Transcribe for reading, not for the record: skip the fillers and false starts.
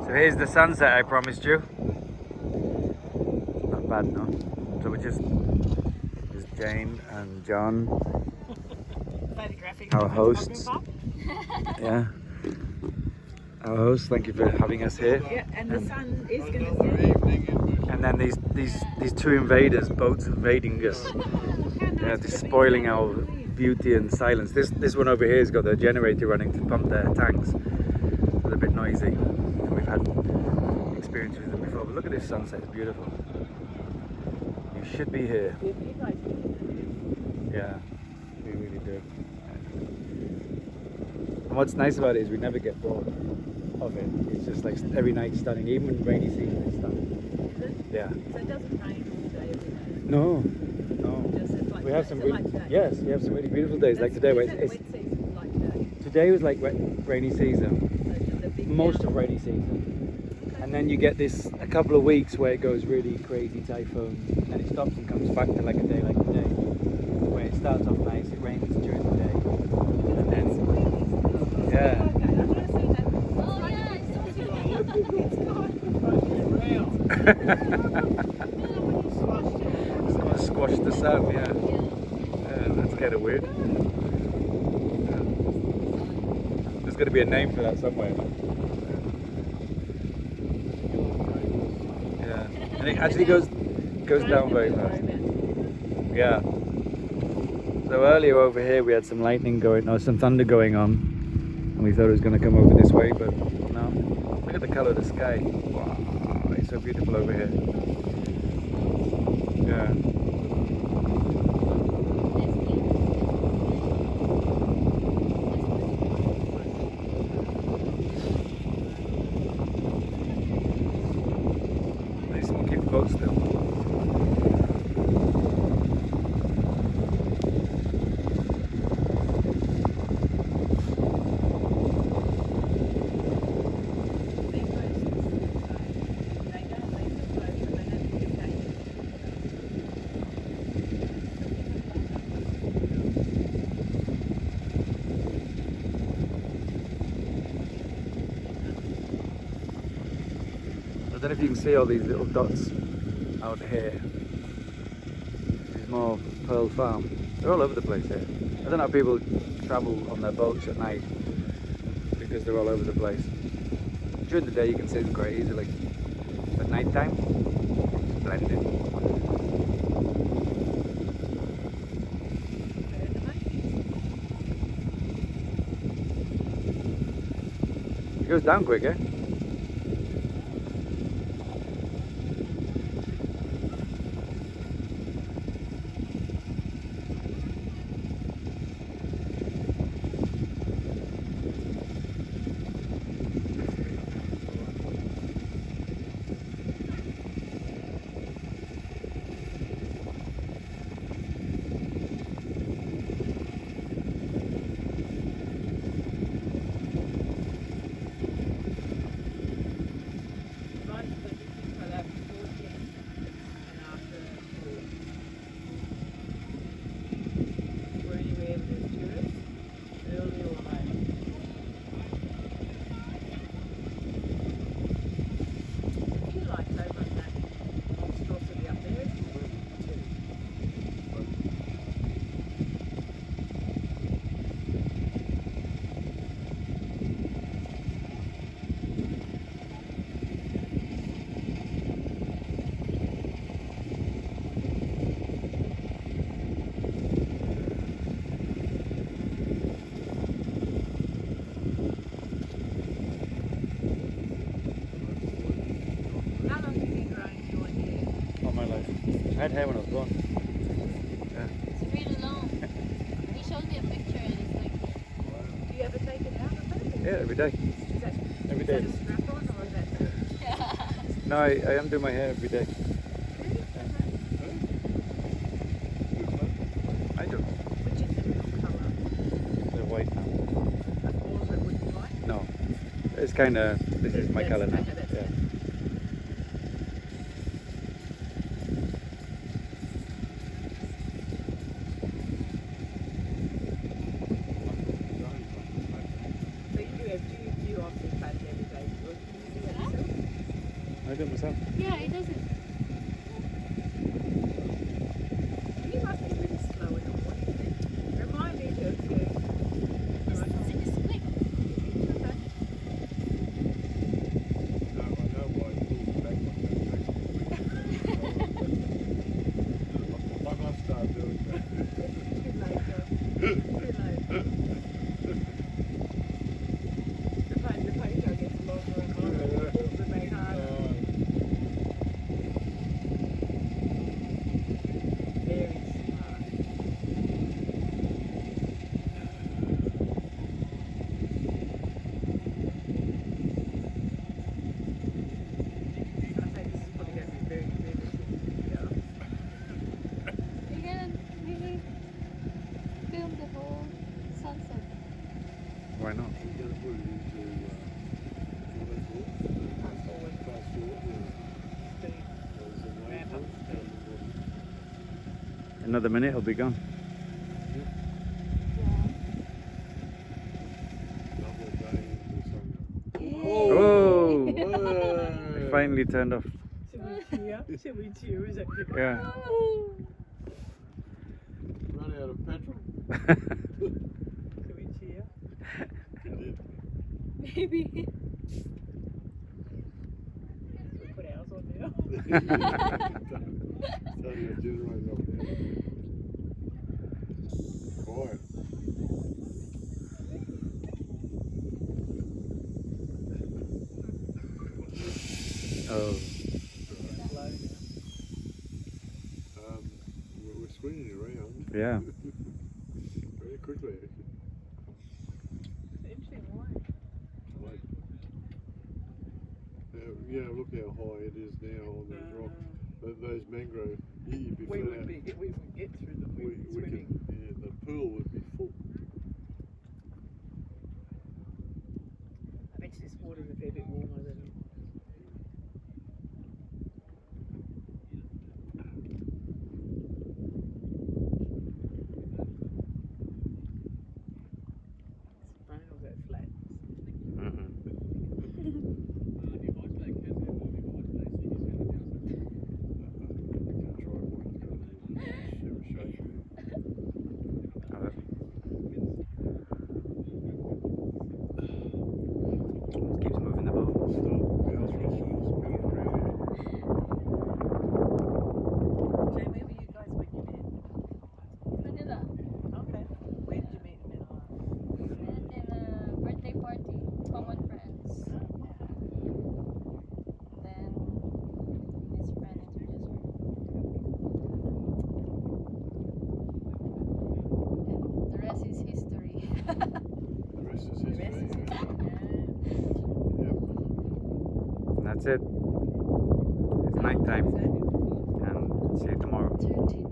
So here's the sunset I promised you. Not bad, no? So we're just... There's Jane and John, our hosts. Yeah. Our host, thank you for having us here. Yeah, and the sun is going to set. And then these two invaders, boats invading us. Yeah, just spoiling our beauty and silence. This one over here has got the generator running to pump their tanks. It's a bit noisy. And we've had experience with them before. But look at this sunset, it's beautiful. You should be here. Yeah, we really do. And what's nice about it is we never get bored of it. It's just like every night stunning, even in rainy season it's stunning. Is it? Yeah. So it doesn't rain all day every day? No. Just it's like We have some really, like today? yes, we have some really beautiful days like today. Where Wet season like today? today was like rainy season, So just a big most down. of rainy season, and then you get a couple of weeks where it goes really crazy typhoon, and it stops and comes back to like a day like today, where it starts off nice, it rains during the day, and then yeah. Someone squashed the sun, yeah. Yeah, that's kind of weird. Yeah. There's got to be a name for that somewhere. Yeah, and it actually goes down very fast. Yeah. So earlier over here we had some lightning going, or some thunder going on, and we thought it was going to come over this way, but no. Look at the colour of the sky. Wow, it's so beautiful over here. Yeah. Nice, we'll keep the boat still. I don't know if you can see all these little dots out here. There's more Pearl Farm. They're all over the place here. I don't know how people travel on their boats at night because they're all over the place. During the day you can see them quite easily. At night time, splendid. It goes down quick, eh? I had hair when I was born. Yeah. It's really long. He showed me a picture and it's like... Do you ever take it out of it? Yeah, every day. Every day. Is that a strap on or is that... No, I undo my hair every day. I do. Which is the real colour? They're white now. All of it would be white? No. It's kind of, this is my colour now. Okay, that's Yeah. it. So you do obviously cut every day. Do you do that yourself? I did myself. Yeah, it doesn't. You must be really slow in the morning. Remind me to It's quick. No, I know why it pulls back like that. I must start doing that. Too late, John. Too late. The page gets longer and longer. The pulls are made harder. Very smart. I think this is probably going to be very riveting. Yeah. We can maybe film the whole sunset. Why not? We're going to put it into Fast forward. fast forward. Speed. There's a Ramp wave up speed. Another minute, it'll be gone. Yeah. Double day in Busuanga. Oh! Whoa! It finally turned off. Should we cheer? Should we cheer? Is that good? Yeah. Run out of petrol. Should we cheer? Maybe. Should we put ours on now? Starting a generator up there. Quiet. Oh. Slow now. We're swinging around. Yeah. Very quickly. It's interesting why. Like, yeah, look how high it is now on those rocks. Those mangrove. You'd be We flat would out. be, we would get through them. We Swimming. could, yeah, the pool would be full. I bet you this water's a fair bit warmer than. Phone will go flat. Mhm. Keeps moving the boat. Jay, where were you guys when you met? Manila. Okay. Where did you meet in Manila? And in a birthday party. Common friends. Then his friend introduced her. And the rest is history. The rest is The rest is history. history. Yep. And that's it. It's night time. And see you tomorrow. 13